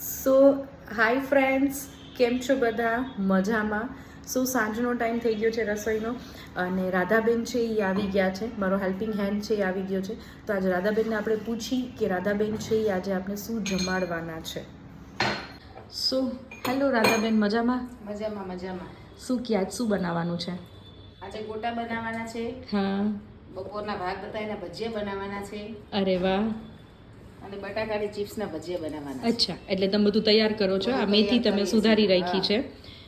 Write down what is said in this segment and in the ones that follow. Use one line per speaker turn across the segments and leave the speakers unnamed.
સો hi friends, કેમ છો બધા? મજામાં? સો સાંજનો ટાઈમ થઈ ગયો છે રસોઈનો અને રાધાબેન છે એ આવી ગયા છે, મારો હેલ્પિંગ હેન્ડ છે એ આવી ગયો છે. તો આજે રાધાબેનને આપણે પૂછી કે રાધાબેન છે એ આજે આપણે શું જમાડવાના છે. સો હેલો રાધાબેન, મજામાં?
મજામાં.
શું કે આજ શું બનાવવાનું છે?
આજે ગોટા બનાવવાના છે.
હા.
બપોરના ભાત બતાવીને ભજીયા બનાવવાના છે.
અરે વાહ.
અને બટાકાની ચિપ્સના ભજીયા બનાવવાના છે.
અચ્છા, એટલે તમે બધું તૈયાર કરો છો. આ મેથી તમે સુધારી રાખી છે.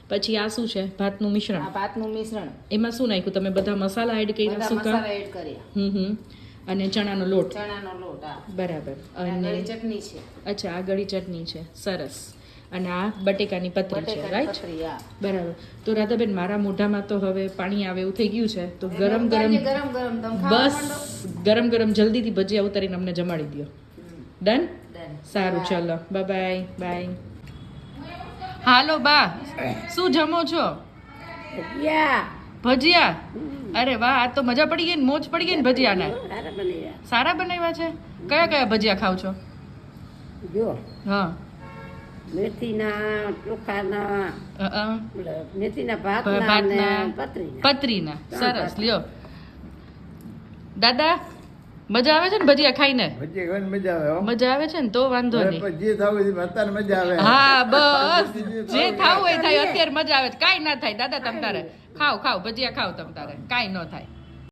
પછી આ શું છે? ભાતનું મિશ્રણ.
આ ભાતનું મિશ્રણ.
એમાં શું નાખ્યું તમે? બધા મસાલા એડ કર્યા?
બધા
સૂકા
મસાલા એડ કર્યા.
અને ચણાનો લોટ.
ચણાનો લોટ. હા,
બરાબર.
અને ગળી ચટણી છે.
અચ્છા, આ ગળી ચટણી છે. સરસ. અને આ બટેકાની પતરી છે, રાઈટ? બરાબર. તો રાધાબેન, મારા મોઢામાં તો હવે પાણી આવે એવું થઈ ગયું છે. તો ગરમ ગરમ બસ ગરમ ગરમ જલ્દીથી ભજીયા ઉતારીને અમને જમાડી દો. ડન? સારું, ચલો બાય બાય. હાલો બા, શું જમો છો? ભજીયા. અરે વાહ, આ તો મજા પડી ગઈ ને, મોજ પડી ગઈ ને ભજીયાને. સારા બનાવ્યા છે. કયા કયા ભજીયા ખાવ છો? હા,
મેથીના, ચોખાના, મેથીના
ભાતના,
ભાતના,
પતરીના. સરસ, લ્યો. દાદા, મજા આવે છે ને ભજીયા ખાઈને? મજા આવે છે ને, તો વાંધો નહીં. હા, બસ જે થાવું હોય થાય. અત્યારે મજા આવે છે, કાંઈ ના થાય દાદા. તમ તારે ખાવ ભજીયા ખાવ, તમ તારે કાંઈ ન થાય.